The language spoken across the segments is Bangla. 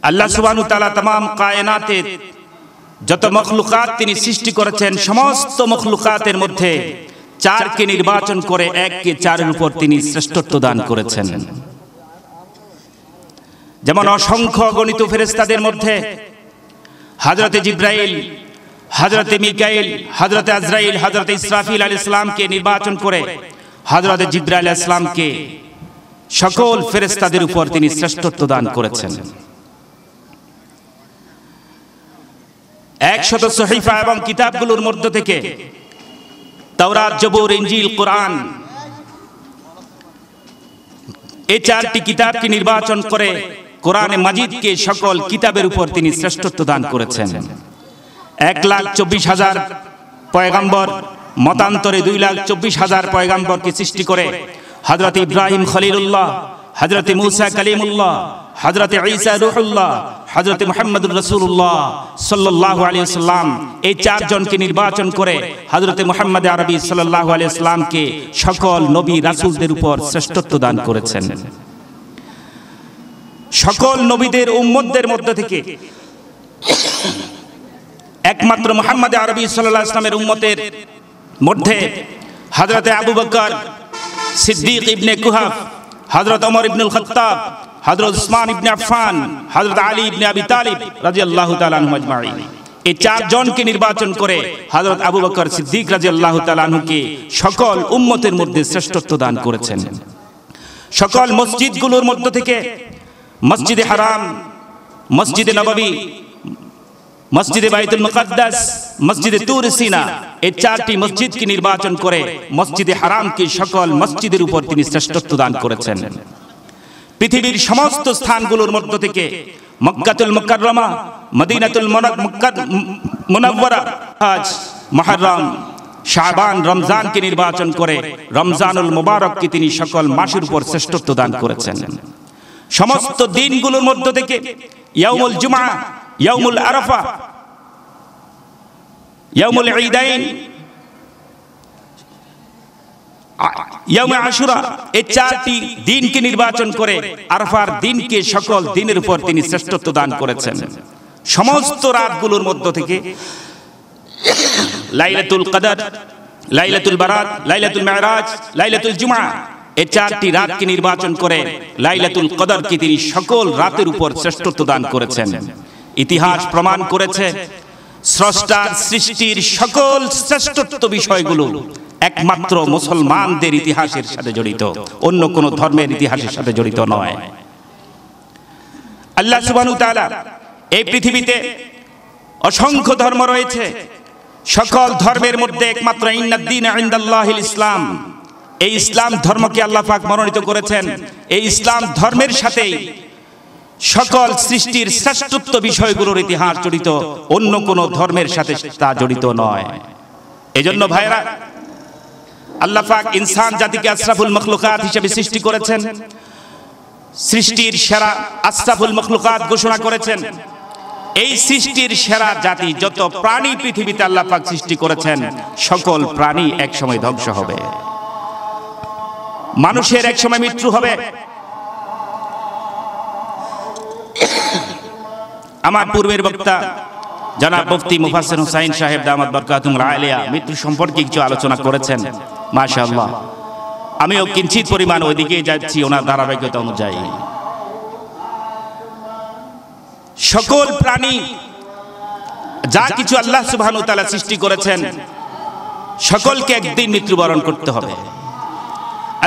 আল্লাহ সুবহানাহু ওয়া তাআলা तमाम কায়নাতে যত মখলুকাত তিনি সৃষ্টি করেছেন, সমস্ত মখলুকাতের মধ্যে চারকে নির্বাচন করে এককে চারের উপর তিনি শ্রেষ্ঠত্ব দান করেছেন। যেমন অসংখ্য গণিত ফেরেশতাদের মধ্যে হযরতে জিবরাইল, হযরতে মিকাইল, হযরতে আজরাইল, হযরতে ইসরাফিল আলাইহিস সালামকে নির্বাচন করে হযরতে জিবরাইল আলাইহিস সালামকে সকল ফেরেশতাদের উপর তিনি শ্রেষ্ঠত্ব দান করেছেন। 100 সহিফা এবং কিতাবগুলোর মধ্য থেকে তাওরাত, জবুর, ইনজিল, কোরআন এই চারটি কিতাবকে নির্বাচন করে কোরআনে মাজিদকে সকল কিতাবের উপর তিনি শ্রেষ্ঠত্ব দান করেছেন। 1,24,000 পয়গম্বর, মতান্তরে 2,24,000 পয়গম্বরকে সৃষ্টি করে হযরত ইব্রাহিম খলিলুল্লাহ, হযরতে মুসা কালিমুল্লাহ, হযরতে ঈসা রূহুল্লাহ, হযরতে মুহাম্মদুর রাসূলুল্লাহ সাল্লাল্লাহু আলাইহি ওয়াসাল্লাম এই চারজনকে নির্বাচন করে হযরতে মুহাম্মদ আরবি সাল্লাল্লাহু আলাইহি ওয়াসাল্লামকে সকল নবী রাসূলদের উপর শ্রেষ্ঠত্ব দান করেছেন। সকল নবীদের উম্মতদের মধ্য থেকে একমাত্র মুহাম্মদ আরবি সাল্লাল্লাহু আলাইহি ওয়াসাল্লামের উম্মতের মধ্যে হযরতে আবু বকর সিদ্দিক ইবনে কুহাফ, হযরত ওমর ইবনুল খাত্তাব, হযরত উসমান ইবনে আফফান, হযরত আলী ইবনে আবি তালিব রাদিয়াল্লাহু তাআলা আনহুম আজমাইন এই চারজনকে নির্বাচন করে হযরত আবু বকর সিদ্দিক রাদিয়াল্লাহু তাআলা আনহুকে সকল উম্মতের মধ্যে শ্রেষ্ঠত্ব দান করেছেন। সকল মসজিদগুলোর মধ্য থেকে মসজিদে হারাম, মসজিদে নববী, মসজিদে বাইতুল মুকাদ্দাস, মসজিদে তুর সিনা এই চারটি মসজিদকে নির্বাচন করে মসজিদে হারামকে সকল মসজিদের উপর তিনি শ্রেষ্ঠত্ব দান করেছেন। পৃথিবীর সমস্ত স্থানগুলোর মধ্য থেকে মক্কাতুল মুকাররমা, মদিনাতুল মুনাওয়ারা, হজ, মুহররম, শাবান, রমজানকে নির্বাচন করে রমজানুল মুবারককে তিনি সকল মাসের উপর শ্রেষ্ঠত্ব দান করেছেন। সমস্ত দিনগুলোর মধ্য থেকে ইয়াউমুল জুমআ, ইয়াউমুল আরাফা, ইয়াউমুল ঈদাইন, ইয়াউমে আশুরা এই চারটি দিনকে নির্বাচন করে আরাফার দিনকে সকল দিনের উপর তিনি শ্রেষ্ঠত্ব দান করেছেন। সমস্ত রাতগুলোর মধ্য থেকে লাইলাতুল কদর, লাইলাতুল বারাত, লাইলাতুল মিরাজ, লাইলাতুল জুমআ এই চারটি রাতকে নির্বাচন করে লাইলাতুল কদরকে তিনি সকল রাতের উপর শ্রেষ্ঠত্ব দান করেছেন। ইতিহাস প্রমাণ করেছে স্রষ্টার সৃষ্টির সকল শ্রেষ্ঠত্ব বিষয়গুলো একমাত্র মুসলমানদের ইতিহাসের সাথে জড়িত, অন্য কোন ধর্মের ইতিহাসের সাথে জড়িত নয়। আল্লাহ সুবহানাহু ওয়া তাআলা এই পৃথিবীতে অসংখ্য ধর্ম রয়েছে, সকল ধর্মের মধ্যে একমাত্র ইন্নাদ-দীনা ইনদাল্লাহিল ইসলাম, এই ইসলাম ধর্মকে আল্লাহ পাক মনোনীত করেছেন। এই ইসলাম ধর্মের সাথেই সকল সৃষ্টির শ্রেষ্ঠত্ব বিষয়গুলোর ইতিহাস জড়িত, অন্য কোন ধর্মের সাথে তা জড়িত নয়। এজন্য ভাইরা, আল্লাহ পাক ইনসান জাতিকে আশরাফুল মখলুকাত হিসেবে সৃষ্টি করেছেন, সৃষ্টির সেরা আশরাফুল মখলুকাত ঘোষণা করেছেন। এই সৃষ্টির সেরা জাতি, যত প্রাণী পৃথিবীতে আল্লাহ পাক সৃষ্টি করেছেন সকল প্রাণী একসময় ধ্বংস হবে, মানুষের একসময় মৃত্যু হবে। আমার পূর্বের বক্তা জনাব মুফতি মুফাসসির হুসাইন সাহেব দামাত বরকাতুহুল আলিয়া মৃত্যু সম্পর্কে কিছু আলোচনা করেছেন। মাশাআল্লাহ, আমিও কিঞ্চিত পরিমাণ ওইদিকে যাচ্ছি ওনার ধারাবাহিকতা অনুযায়ী। সকল প্রাণী যা কিছু আল্লাহ সুবহানাহু ওয়া তাআলা সৃষ্টি করেছেন সকলকে একদিন মৃত্যুবরণ করতে হবে।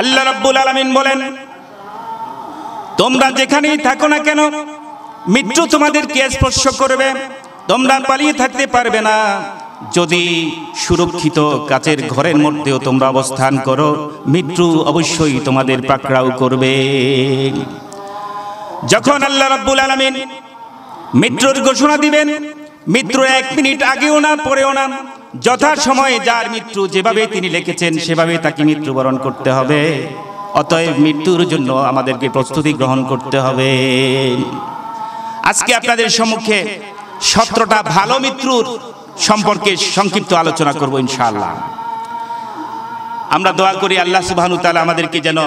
আল্লাহ রাব্বুল আলামিন বলেন, তোমরা যেখানেই থাকো না কেন মৃত্যু তোমাদেরকে স্পর্শ করবে, তোমরা পালিয়ে থাকতে পারবে না। যদি সুরক্ষিত কাচের ঘরের মধ্যেও তোমরা অবস্থান করো, মৃত্যু অবশ্যই তোমাদের পাকড়াও করবে। যখন আল্লাহ রাব্বুল আলামিন মৃত্যুর ঘোষণা দিবেন, মৃত্যুর 1 মিনিট আগেও না পরেও না, যথা সময়ে যার মৃত্যু যেভাবে তিনি লিখেছেন সেভাবে তাকে মৃত্যুবরণ করতে হবে। অতএব মৃত্যুর জন্য আমাদেরকে প্রস্তুতি গ্রহণ করতে হবে। আজকে আপনাদের সম্মুখে 17টা ভালো মৃত্যুর সম্পর্কে সংক্ষিপ্ত আলোচনা করব ইনশাআল্লাহ। আমরা দোয়া করি আল্লাহ সুবহানাহু ওয়া তাআলা আমাদেরকে যেন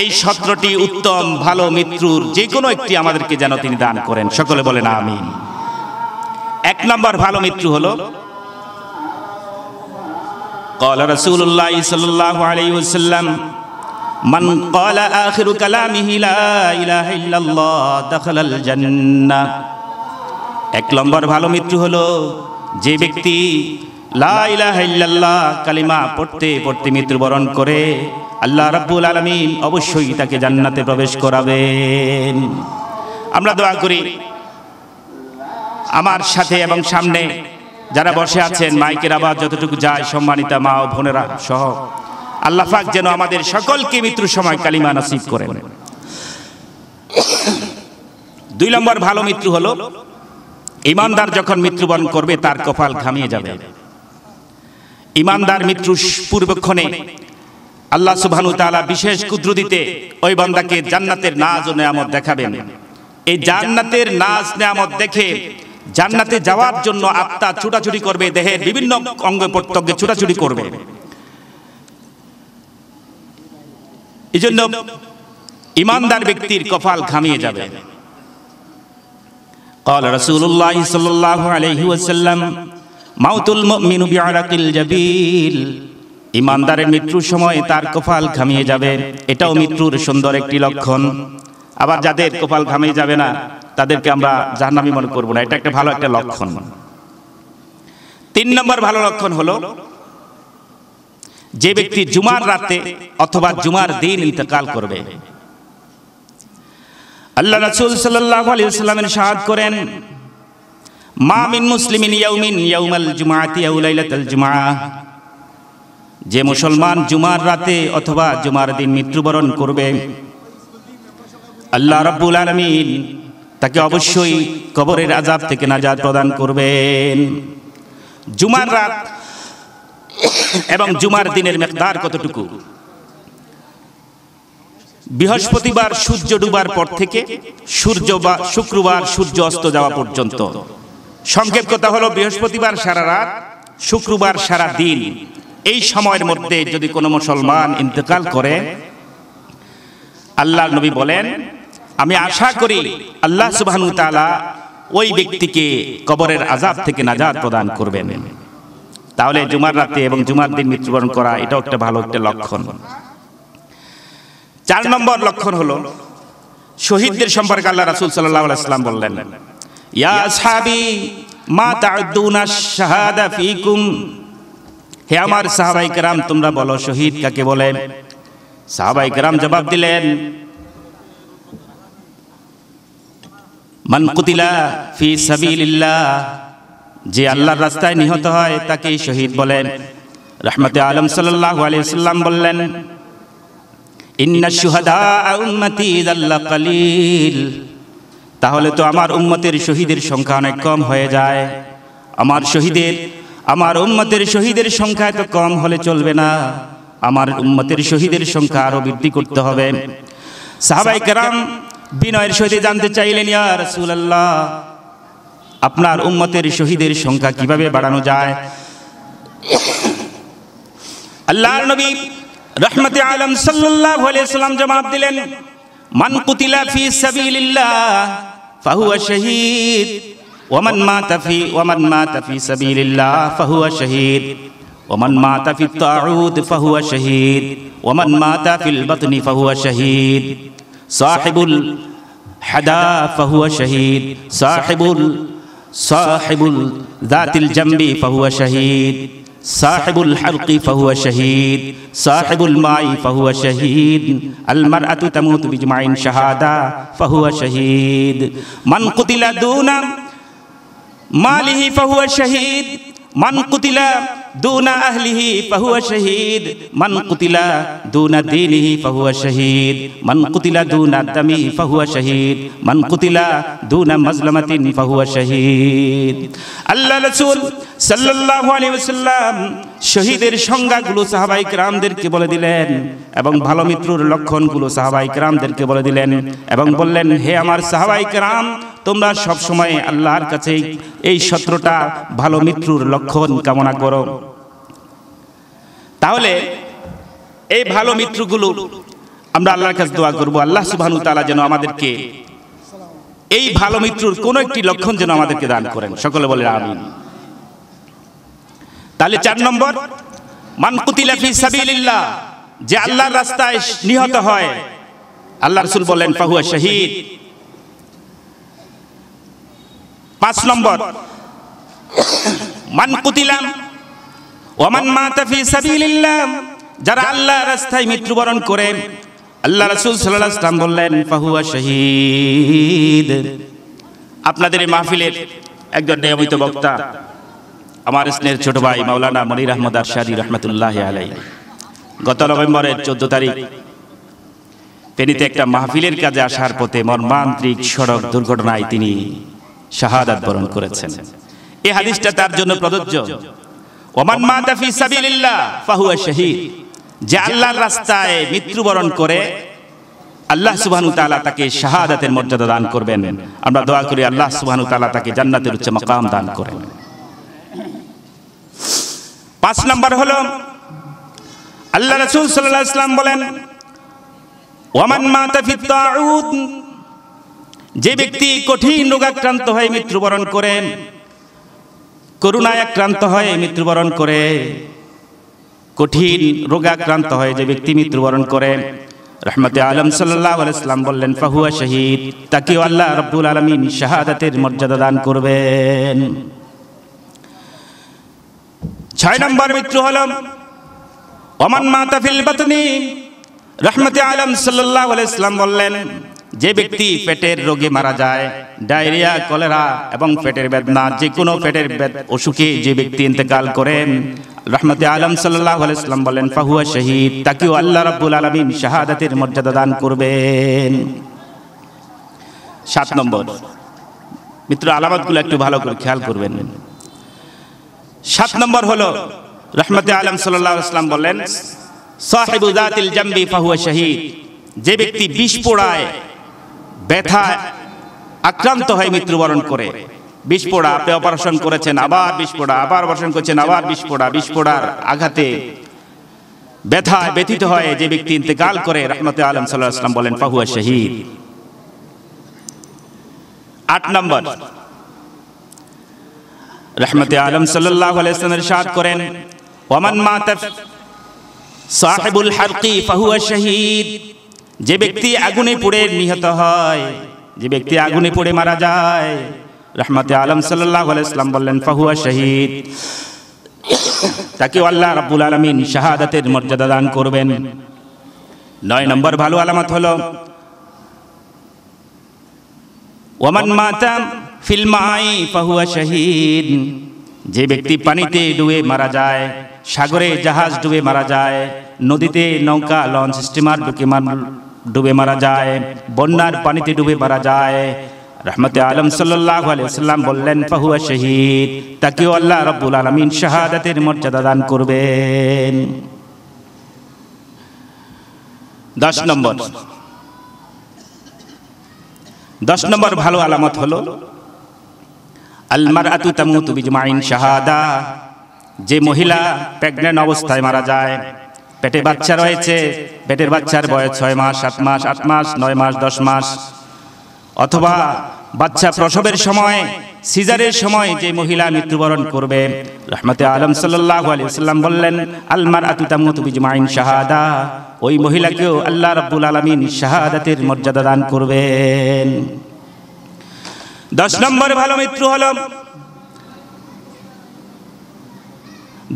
এই 17টি উত্তম ভালো মৃত্যুর যে কোনো একটি আমাদেরকে যেন তিনি দান করেন, সকলে বলেন আমিন। 1 নম্বর ভালো মৃত্যু হলো قال رسول الله صلى الله عليه وسلم من قال آخر كلامه لا إله إلا الله دخل الجنة। 1 নম্বর ভালো মৃত্যু হলো যে ব্যক্তি লা ইলাহা ইল্লাল্লাহ কালিমা পড়তে পড়তে মৃত্যুবরণ করে, আল্লাহ রাব্বুল আলামিন অবশ্যই তাকে জান্নাতে প্রবেশ করাবেন। আমরা দোয়া করি আমার সাথে এবং সামনে যারা বসে আছেন, মাইকের আওয়াজ যতটুকু যায়, সম্মানিতা মা ও বোনেরা সহ, আল্লাহ পাক যেন আমাদের সকলকে মৃত্যুর সময় কালিমা নসিব করেন। 2 নম্বর ভালো মৃত্যু হলো ঈমানদার যখন মৃত্যুবরণ করবে তার কপাল ঘামিয়ে যাবে। ঈমানদার মৃত্যুর পূর্বক্ষণে আল্লাহ সুবহানাহু ওয়া তাআলা বিশেষ কুদরতিতে ওই বান্দাকে জান্নাতের নাজ ও নেয়ামত দেখাবেন। এই জান্নাতের নাজ নেয়ামত দেখে জান্নাতে যাওয়ার জন্য আত্মা ছুটাছুটি করবে, দেহের বিভিন্ন অঙ্গ প্রত্যঙ্গে ছুটাছুটি করবে। এজন্য ঈমানদার ব্যক্তির কপাল ঘামিয়ে যাবে। قال رسول الله صلى الله عليه وسلم موت المؤمن بعرق الجبين। ঈমানদারের মৃত্যুর সময় তার কপাল ঘামিয়ে যাবে, এটাও মৃত্যুর সুন্দর একটি লক্ষণ। আবার যাদের কপাল ঘামিয়ে যাবে না তাদেরকে আমরা জাহান্নামী মনে করব না, এটা একটা ভালো একটা লক্ষণ। 3 নম্বর ভালো লক্ষণ হলো যে ব্যক্তি জুমার রাতে অথবা জুমার দিন ইন্তেকাল করবে। আল্লাহ রাসূল সাল্লাল্লাহু আলাইহি ওয়াসাল্লাম ইরশাদ করেন, মা মিন মুসলিমিন ইয়াউমাল জুমআতি আও লাইলাতাল জুমআহ। যে মুসলমান জুমার রাতে অথবা জুমার দিন মৃত্যুবরণ করবে, আল্লাহ রাব্বুল আলামিন তাকে অবশ্যই কবরের আযাব থেকে নাজাত প্রদান করবেন। জুমার রাত এবং জুমার দিনের মিকদার কতটুকু? বৃহস্পতিবার সূর্য ডুবার পর থেকে শুক্রবার সূর্য অস্ত যাওয়া পর্যন্ত। সংক্ষেপ কথা হলো বৃহস্পতিবার সারা রাত, শুক্রবার সারা দিন। এই সময়ের মধ্যে যদি কোনো মুসলমান ইন্তেকাল করে, আল্লাহর নবী বলেন আমি আশা করি আল্লাহ সুবহানাহু ওয়া তাআলা ওই ব্যক্তিকে কবরের আযাব থেকে নাজাত প্রদান করবেন। তাহলে জুমার রাতে এবং জুমার দিন মৃত্যুবরণ করা এটাও একটা ভালো একটা লক্ষণ। 4 নম্বর লক্ষণ হলো শহীদদের সম্পর্কে আল্লাহ রাসূল সাল্লাল্লাহু আলাইহি ওয়াসাল্লাম বললেন, ইয়া আসহাবি মা তা'উদ্দুনা শাহাদা ফীকুম। হে আমার সাহাবায়ে কেরাম, তোমরা বলো শহীদ কাকে বলে? সাহাবায়ে কেরাম জবাব দিলেন, মান কুতিলা ফি সাবিলিল্লাহ, যে আল্লাহর রাস্তায় নিহত হয় তাকেই শহীদ বলেন। রাহমাতে আলম সাল্লাল্লাহু আলাইহি ওয়াসাল্লাম বললেন, ইন্না শুহাদা উম্মতি যাল্লা কালিল। তাহলে তো আমার উম্মতের শহীদের সংখ্যা অনেক কম হয়ে যায়। আমার উম্মতের শহীদের সংখ্যা এত কম হলে চলবে না, আমার উম্মতের শহীদের সংখ্যা আরো বৃদ্ধি করতে হবে। সাহাবায়ে কেরাম বিনয়ের সহিত জানতে চাইলেন, ইয়া রাসূলুল্লাহ, আপনার উম্মতের শহীদের সংখ্যা কিভাবে বাড়ানো যায়? আল্লাহর নবী রাহমাতে আলম সাল্লাল্লাহু আলাইহি ওয়াসাল্লাম জবাব দিলেন, মান কুতিলা ফি সাবিলিল্লাহ ফাহুয়া শাহীদ ওয়া মান মাতা ফি সাবিলিল্লাহ ফাহুয়া শাহীদ ওয়া মান মাতা ফি তাউদ ফাহুয়া শাহীদ ওয়া মান মাতা ফিল বাতনি ফাহুয়া শাহীদ সাহিবুল হাদা ফাহুয়া শাহীদ সাহিবুল যাতিল জামবি ফাহুয়া শাহীদ সাহিবুল হারকি ফাহুয়া শাহীদ সাহিবুল মাই ফাহুয়া শাহীদ আল মারআতু তামুতু বিজমাইন শাহাদা ফাহুয়া শাহীদ মান কুতিলা দুনা মালিহি ফাহুয়া শাহীদ মান কুতিলা দুনা আহলিহি ফাহুয়া শাহীদ মান কুতিলা দুনা দীনিহি ফাহুয়া শাহীদ মান কুতিলা দুনা দামিহি ফাহুয়া শাহীদ মান কুতিলা দুনা মাজলামাতিন ফাহুয়া শাহীদ। আল্লাহ রাসূল সাল্লাল্লাহু আলাইহি ওয়াসাল্লাম শহীদের সংজ্ঞাগুলো সাহাবায়ে কেরামদেরকে বলে দিলেন এবং ভালো মৃত্যুর লক্ষণগুলো সাহাবায়ে কেরামদেরকে বলে দিলেন এবং বললেন, হে আমার সাহাবায়ে কেরাম, তোমরা সব সময় আল্লাহর কাছে এই 17টা ভালো মৃত্যুর লক্ষণ কামনা করো। তাহলে এই ভালো মৃত্যুগুলো আমরা আল্লাহর কাছে দোয়া করব আল্লাহ সুবহানাহু ওয়া তাআলা যেন আমাদেরকে এই ভালো মৃত্যুর কোন একটি লক্ষণ যেন আমাদেরকে দান করেন। সকলে বলে আমিন। তাহলে 4 নম্বর, মান কুতিলা ফি সাবিলিল্লাহ, যে আল্লাহর রাস্তায় নিহত হয়, আল্লাহ রাসূল বলেন ফাহুয়া শাহীদ। 5 নম্বর, মান কুতিলা ওয়া মান মাতা ফি সাবিলিল্লাহ, যারা আল্লাহর রাস্তায় মৃত্যুবরণ করে, আল্লাহ রাসূল সাল্লাল্লাহু আলাইহি ওয়াসাল্লাম বললেন ফাহুয়া শাহীদ। আপনাদের এই মাহফিলের একজন নিয়মিত বক্তা আমার স্নেহের ছোট ভাই মাওলানা মনির আহমদ আরশাদী রহমাতুল্লাহি আলাইহি গত নভেম্বরের 14 তারিখ ফেনীতে একটা মাহফিলের কাজে আসার পথে মর্মান্তিক সড়ক দুর্ঘটনায় তিনি শাহাদাত বরণ করেছেন। এই হাদিসটা তার জন্য প্রযোজ্য। ওমান মাতা ফি সাবিলিল্লাহ ফাহুয়া শাহীদ, যে আল্লাহর রাস্তায় মৃত্যুবরণ করে আল্লাহ সুবহানাহু ওয়া তাআলা তাকে শাহাদাতের মর্যাদা দান করবেন। আমরা দোয়া করি আল্লাহ সুবহানাহু ওয়া তাআলা তাকে জান্নাতের উচ্চ মাকাম দান করেন। 5 নম্বর হলো আল্লাহ রাসূল সাল্লাল্লাহু আলাইহি ওয়াসাল্লাম বলেন ওয়ামান মাতা ফি তাউদ, যে ব্যক্তি কঠিন রোগাক্রান্ত হয়ে মৃত্যুবরণ করেন, করোনায় আক্রান্ত হয়ে মৃত্যুবরণ করে, কঠিন রোগাক্রান্ত হয়ে যে ব্যক্তি মৃত্যুবরণ করে, রহমতে আলম সাল্লাল্লাহু আলাইহি ওয়াসাল্লাম বললেন ফাহুয়া শাহীদ, তাকেও আল্লাহ রাব্বুল আলামিন শাহাদাতের মর্যাদা দান করবেন। 6 নম্বর মৃত্যু হলো ওমান মাতা ফিল বাতনি, রহমতে আলম সাল্লাল্লাহু আলাইহি ওয়াসাল্লাম বললেন যে ব্যক্তি পেটের রোগে মারা যায়, ডায়রিয়া, কলেরা এবং পেটের বেদনা, যে কোনো পেটের অসুখে যে ব্যক্তি ইন্তেকাল করেন, রহমতে আলম সাল্লাল্লাহু আলাইহি ওয়াসাল্লাম বলেন ফাহুয়া শাহীদ, তাকেও আল্লাহ রাব্বুল আলামিন শাহাদাতের মর্যাদা দান করবেন। 7 নম্বর মৃত্যুর আলামতগুলো একটু ভালো করে খেয়াল করবেন। 7 নম্বর হলো রহমতে আলম সাল্লাল্লাহু আলাইহি ওয়াসাল্লাম বলেন সাহিবু যাতিল জামবি ফাহুয়া শাহীদ, যে ব্যক্তি বিষ পোড়ায় ব্যথা আক্রান্ত হয়ে মৃত্যুবরণ করে। বিষ পোড়া, আপনি অপারেশন করেছেন, আবার বিষ পোড়া, আবার অপারেশন করেছেন, আবার বিষ পোড়া, বিষ পোড়ার আঘাতে ব্যথায় ব্যথিত হয়ে যে ব্যক্তি ইন্তেকাল করে, রহমতে আলম সাল্লাল্লাহু আলাইহি ওয়াসাল্লাম বলেন ফাহুয়া শাহীদ। 8 নম্বর রহমতে আলম সাল্লাল্লাহু আলাইহি ওয়াসাল্লাম ইরশাদ করেন ওয়ামান মাতা সাহিবুল হারকি ফাহুয়া শাহীদ, যে ব্যক্তি আগুনে পুড়ে নিহত হয়, যে ব্যক্তি আগুনে পুড়ে মারা যায়, রহমতে আলম সাল্লাল্লাহু আলাইহি ওয়াসাল্লাম বললেন ফাহুয়া শাহীদ, তাকে আল্লাহ রাব্বুল আলামিন শাহাদাতের মর্যাদা দান করবেন। 9 নম্বর ভালো আলামত হলো ওয়ামান মাতা ফিল মাই ফাহুয়া শাহীদ, যে ব্যক্তি পানিতে ডুবে মারা যায়, সাগরে জাহাজ ডুবে মারা যায়, নদীতে নৌকা, লঞ্চ, স্টিমার ডুবে মারা যায়, বন্যার পানিতে ডুবে মারা যায়, রহমতে আলম সাল্লাল্লাহু আলাইহি ওয়াসাল্লাম বললেন ফাহুয়া শাহীদ, তাকেও আল্লাহ রাব্বুল আলামিন শাহাদাতের মর্যাদা দান করবেন। 10 নম্বর ভালো আলামত হলো আল মারআতু তামুতু বিজমাইন শাহাদা, যে মহিলা প্রেগন্যান্ট অবস্থায় মারা যায়, পেটে বাচ্চা রয়েছে, পেটের বাচ্চার বয়স 6 মাস, 7 মাস, 8 মাস, 9 মাস, 10 মাস, অথবা বাচ্চা প্রসবের সময়, সিজারের সময় যে মহিলা মৃত্যুবরণ করবে, রহমতে আলম সাল্লাল্লাহু আলাইহি ওয়াসাল্লাম বললেন আল মারআতু তামুতু বিজমাইন শাহাদা, ওই মহিলাকেও আল্লাহ রাব্বুল আলামিন শাহাদাতের মর্যাদা দান করবেন। 10 নম্বর ভালো মৃত্যু হলো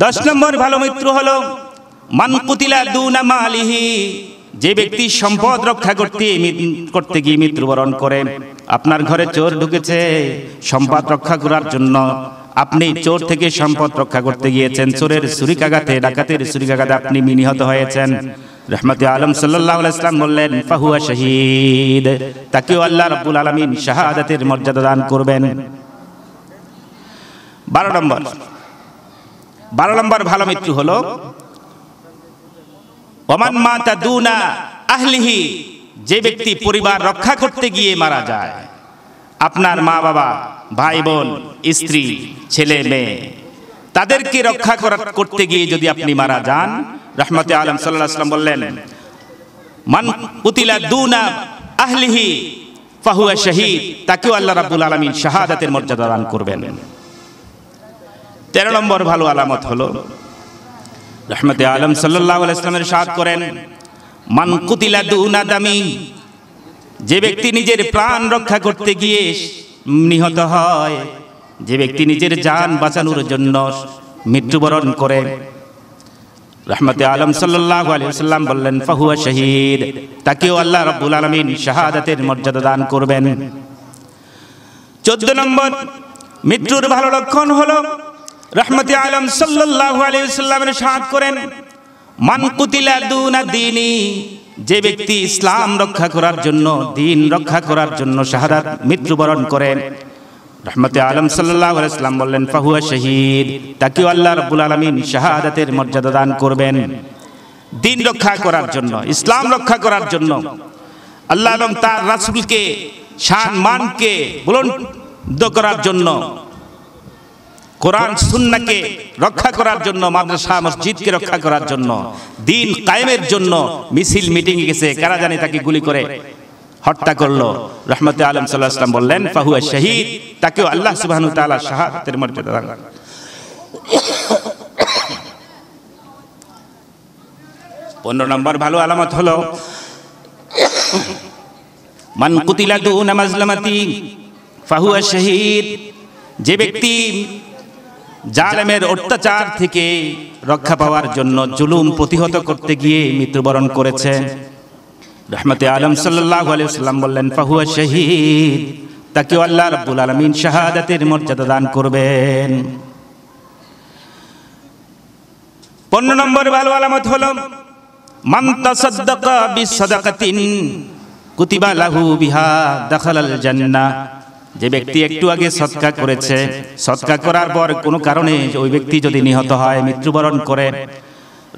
10 নম্বর ভালো মৃত্যু হলো মান কুতিলা দুনা মালিহি, যে ব্যক্তি সম্পদ রক্ষা করতে গিয়ে মৃত্যুবরণ করে। আপনার ঘরে চোর ঢুকেছে, সম্পদ রক্ষা করার জন্য আপনি চোর থেকে সম্পদ রক্ষা করতে গিয়েছেন, চোরের ছুরিকাঘাতে, ডাকাতের ছুরিকাঘাতে আপনি নিহত হয়েছেন, রহমতে আলম সাল্লাল্লাহু আলাইহি ওয়াসাল্লাম বললেন ফাহুয়া শাহীদ, তাকেও আল্লাহ রাব্বুল আলামিন শাহাদাতের মর্যাদা দান করবেন। 12 নম্বর ভালো মৃত্যু হলো ওমান মাতা দুনা আহলিহি, যে ব্যক্তি পরিবার রক্ষা করতে গিয়ে মারা যায়। আপনার মা বাবা, ভাই বোন, স্ত্রী, ছেলে মেয়ে, তাদেরকে রক্ষা করতে গিয়ে যদি আপনি মারা যান, রহমতে আলম সাল্লাল্লাহু আলাইহি ওয়াসাল্লাম বললেন মান কুতিলা দুনা আহলিহি ফাহুয়া শাহীদ, তাকেও আল্লাহ রাব্বুল আলামিন শাহাদাতের মর্যাদা দান করবেন। 13 নম্বর ভালো আলামত হলো রাহমাতে আলম সাল্লাল্লাহু আলাইহি ওয়াসাল্লাম ইরশাদ করেন, মান কুতিলা দুনা দামি, যে ব্যক্তি নিজের প্রাণ রক্ষা করতে গিয়ে নিহত হয়, যে ব্যক্তি নিজের জান বাঁচানোর জন্য মৃত্যুবরণ করে, রাহমাতে আলম সাল্লাল্লাহু আলাইহি ওয়াসাল্লাম বললেন ফাহুয়া শাহীদ, তাকেও আল্লাহ রাব্বুল আলামিন শাহাদাতের মর্যাদা দান করবেন। 14 নম্বর মৃত্যুর ভালো লক্ষণ হলো রাহমাতে আলম সাল্লাল্লাহু আলাইহি ওয়াসাল্লাম ইরশাদ করেন, মান কুতিলা দুনা দীনি, যে ব্যক্তি ইসলাম রক্ষা করার জন্য, দ্বীন রক্ষা করার জন্য শাহাদাত মৃত্যুবরণ করেন, রাহমাতে আলম সাল্লাল্লাহু আলাইহি ওয়াসাল্লাম বললেন ফাহুয়া শাহীদ, তাকেও আল্লাহ রাব্বুল আলামিন শাহাদাতের মর্যাদা দান করবেন। দ্বীন রক্ষা করার জন্য, ইসলাম রক্ষা করার জন্য, আল্লাহ এবং তার রাসূলকে শান মানকে বুলন্দ করার জন্য, কোরআন সুন্নাহকে রক্ষা করার জন্য, মাদ্রাসা মসজিদকে রক্ষা করার জন্য, দ্বীন কায়েমের জন্য মিছিল মিটিং এ গেছে, কারা জানে তাকে গুলি করে হত্যা করলো, রাহমাতে আলম সাল্লাল্লাহু আলাইহি ওয়াসাল্লাম বললেন ফাহুয়া শাহীদ, তাকেও আল্লাহ সুবহানাহু ওয়া তাআলা শাহাদাতের মর্যাদা দান করেন। 15 নম্বর ভালো আলামত হলো মান কুতিলা দুনা মাজলামাতি ফাহুয়া শাহীদ, যে ব্যক্তি জালেমের অত্যাচার থেকে রক্ষা পাওয়ার জন্য জুলুম প্রতিহত করতে গিয়ে মৃত্যুবরণ করেছে, রাহমাতে আলম সাল্লাল্লাহু আলাইহি ওয়াসাল্লাম বললেন ফাহুয়া শাহীদ, তাকেও আল্লাহ রাব্বুল আলামিন শাহাদাতের মর্যাদা দান করবেন। 15 নম্বর ভালো আলামত হলো মান তাসাদ্দাকা বিসাদাকাতিন কুতিবা লাহু বিহা দাখালাল জান্নাহ, যে ব্যক্তি একটু আগে সদকা করেছে, সদকা করার পর কোনো কারণে ওই ব্যক্তি যদি নিহত হয়, মৃত্যুবরণ করে,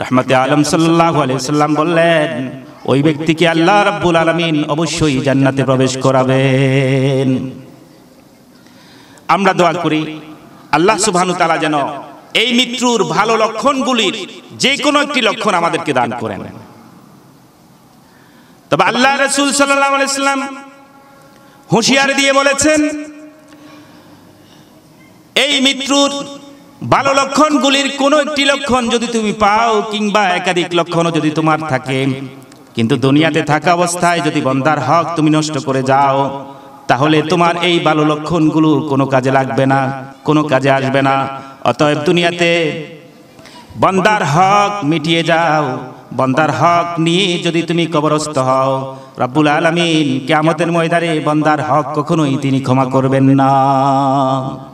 রাহমাতে আলম সাল্লাল্লাহু আলাইহি ওয়াসাল্লাম বললেন ওই ব্যক্তিকে আল্লাহ রাব্বুল আলামিন অবশ্যই জান্নাতে প্রবেশ করাবেন। আমরা দোয়া করি আল্লাহ সুবহানাহু ওয়া তাআলা যেন এই মৃত্যুর ভালো লক্ষণগুলির যে কোনো একটি লক্ষণ আমাদেরকে দান করেন। তবে আল্লাহ রাসূল সাল্লাল্লাহু আলাইহি ওয়াসাল্লাম হুঁশিয়ার দিয়ে বলেছেন, এই মৃত্যুর ভালো লক্ষণগুলির কোনো একটি লক্ষণ যদি তুমি পাও, কিংবা একাধিক লক্ষণও যদি তোমার থাকে, কিন্তু দুনিয়াতে থাকা অবস্থায় যদি বান্দার হক তুমি নষ্ট করে যাও, তাহলে তোমার এই ভালো লক্ষণগুলো কোনো কাজে লাগবে না, কোনো কাজে আসবে না। অতএব দুনিয়াতে বান্দার হক মিটিয়ে যাও, বান্দার হক নিয়ে যদি তুমি কবরস্থ হও, রব্বুল আলামিন কিয়ামতের ময়দানে বান্দার হক কখনোই তিনি ক্ষমা করবেন না।